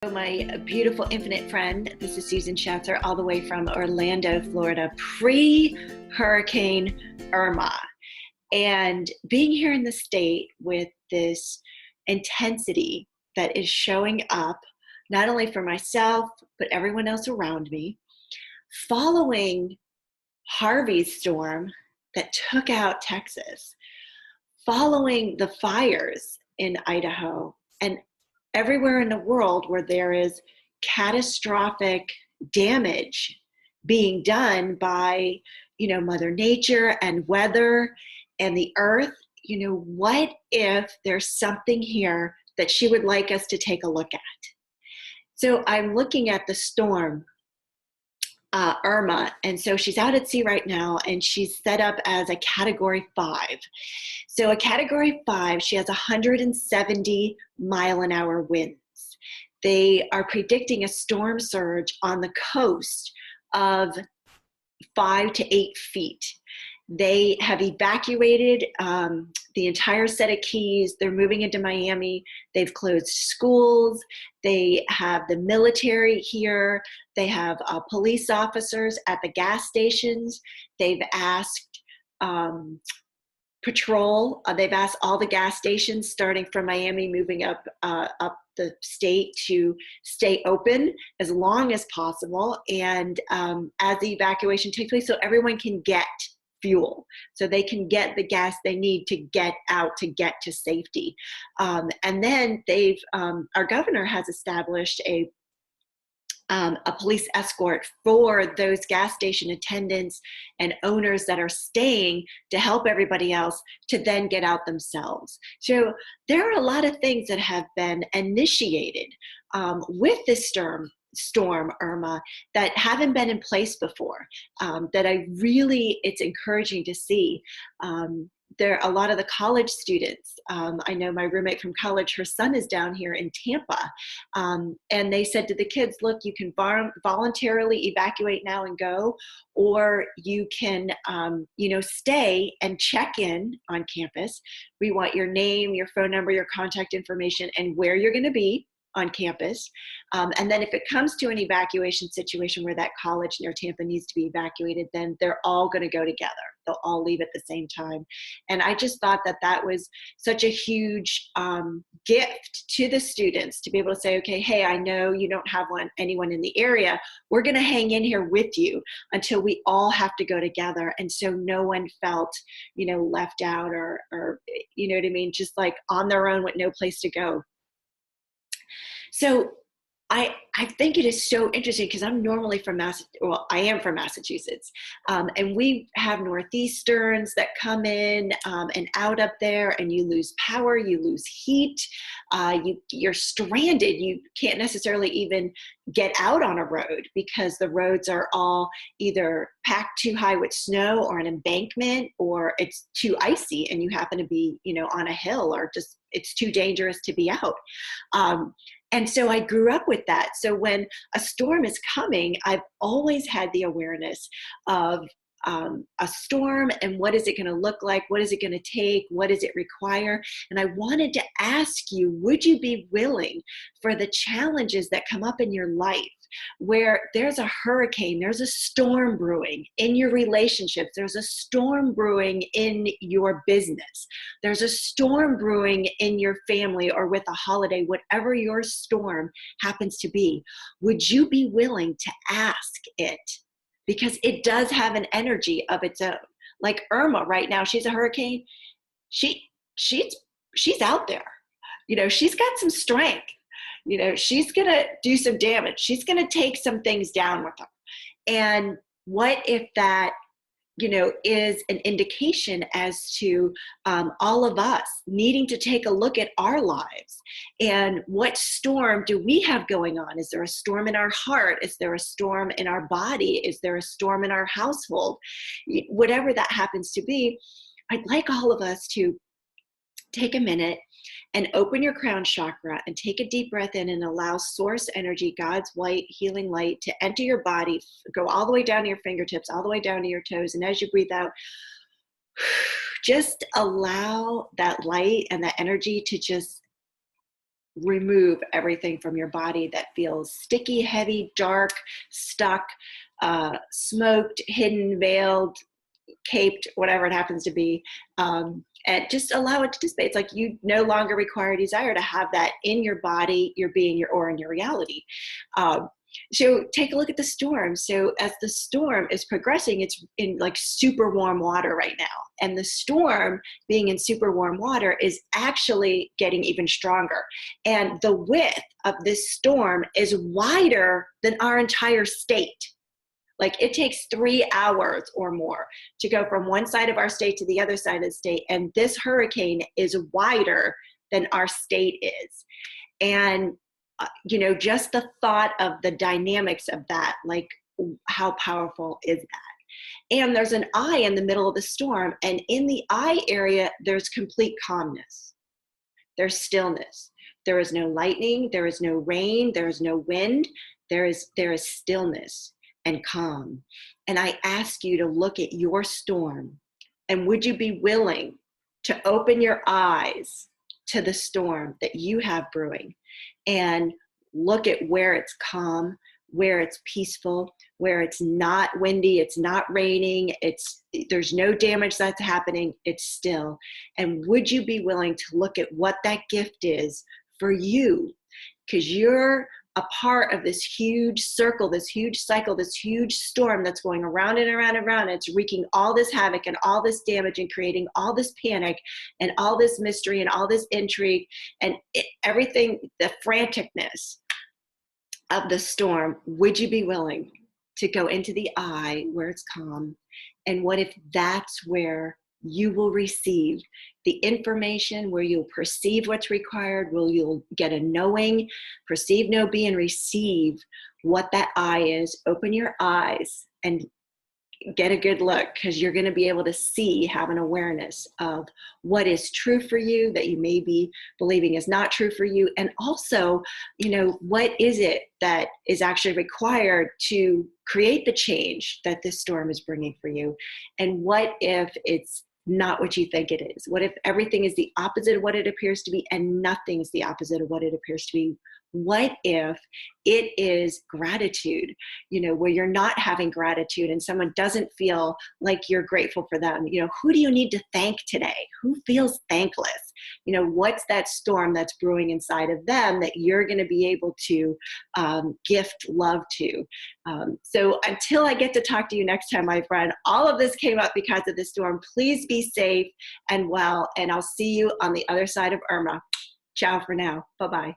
My beautiful infinite friend, this is Susan Shatzer, all the way from Orlando, Florida, pre-Hurricane Irma. And being here in the state with this intensity that is showing up, not only for myself, but everyone else around me, following Harvey's storm that took out Texas, following the fires in Idaho, and everywhere in the world where there is catastrophic damage being done by, Mother Nature and weather and the earth, what if there's something here that she would like us to take a look at? So I'm looking at the storm, Irma, and so she's out at sea right now, and she's set up as a Category 5. So a Category 5, she has 170-mile-an-hour winds. They are predicting a storm surge on the coast of 5 to 8 feet. They have evacuated the entire set of keys. They're moving into Miami. They've closed schools. They have the military here. They have police officers at the gas stations. They've asked patrol. They've asked all the gas stations, starting from Miami, moving up the state, to stay open as long as possible, and as the evacuation takes place, so everyone can get fuel, so they can get the gas they need to get out, to get to safety. And then our governor has established a police escort for those gas station attendants and owners that are staying, to help everybody else to then get out themselves. So there are a lot of things that have been initiated with this storm Irma that haven't been in place before, that it's encouraging to see. There are a lot of the college students. I know my roommate from college, her son is down here in Tampa. And they said to the kids, look, you can voluntarily evacuate now and go, or you can, stay and check in on campus. We want your name, your phone number, your contact information, and where you're going to be on campus. And then if it comes to an evacuation situation where that college near Tampa needs to be evacuated, then they're all going to go together. They'll all leave at the same time. And I just thought that was such a huge gift to the students, to be able to say, okay, hey, I know you don't have anyone in the area. We're going to hang in here with you until we all have to go together. And so no one felt, left out or, you know what I mean, just like on their own with no place to go. So I think it is so interesting, because I'm normally I am from Massachusetts, and we have northeasterns that come in and out up there, and you lose power, you lose heat, you're stranded. You can't necessarily even get out on a road, because the roads are all either packed too high with snow or an embankment, or it's too icy and you happen to be, on a hill, or just it's too dangerous to be out. And so I grew up with that. So when a storm is coming, I've always had the awareness of a storm, and what is it going to look like? What is it going to take? What does it require? And I wanted to ask you, would you be willing for the challenges that come up in your life, where there's a hurricane, there's a storm brewing in your relationships, there's a storm brewing in your business, there's a storm brewing in your family or with a holiday, whatever your storm happens to be, would you be willing to ask it? Because it does have an energy of its own. Like Irma right now, she's a hurricane. She's out there. She's got some strength. She's going to do some damage. She's going to take some things down with her. And what if that, is an indication as to all of us needing to take a look at our lives, and what storm do we have going on? Is there a storm in our heart? Is there a storm in our body? Is there a storm in our household? Whatever that happens to be, I'd like all of us to take a minute and open your crown chakra and take a deep breath in, and allow source energy, God's white healing light, to enter your body, go all the way down to your fingertips, all the way down to your toes. And as you breathe out, just allow that light and that energy to just remove everything from your body that feels sticky, heavy, dark, stuck, smoked, hidden, veiled, caped, whatever it happens to be, and just allow it to dissipate. It's like you no longer require a desire to have that in your body, your being, your aura, and your reality. So take a look at the storm. So as the storm is progressing, it's in like super warm water right now. And the storm being in super warm water is actually getting even stronger. And the width of this storm is wider than our entire state. Like it takes 3 hours or more to go from one side of our state to the other side of the state. And this hurricane is wider than our state is. And, just the thought of the dynamics of that, like how powerful is that? And there's an eye in the middle of the storm. And in the eye area, there's complete calmness. There's stillness. There is no lightning. There is no rain. There is no wind. There is stillness and calm. And I ask you to look at your storm, and would you be willing to open your eyes to the storm that you have brewing and look at where it's calm, where it's peaceful, where it's not windy, it's not raining, there's no damage that's happening, it's still. And would you be willing to look at what that gift is for you? Because you're a part of this huge circle, this huge cycle, this huge storm that's going around and around and around. It's wreaking all this havoc and all this damage and creating all this panic and all this mystery and all this intrigue and everything, the franticness of the storm. Would you be willing to go into the eye where it's calm? And what if that's where you will receive the information, where you'll perceive what's required, where you'll get a knowing, perceive, know, be, and receive what that eye is. Open your eyes and get a good look, because you're going to be able to see, have an awareness of what is true for you that you may be believing is not true for you. And also, what is it that is actually required to create the change that this storm is bringing for you? And what if it's not what you think it is? What if everything is the opposite of what it appears to be and nothing is the opposite of what it appears to be? What if it is gratitude, where you're not having gratitude and someone doesn't feel like you're grateful for them? Who do you need to thank today? Who feels thankless? What's that storm that's brewing inside of them that you're going to be able to gift love to? So until I get to talk to you next time, my friend, all of this came up because of the storm. Please be safe and well, and I'll see you on the other side of Irma. Ciao for now. Bye-bye.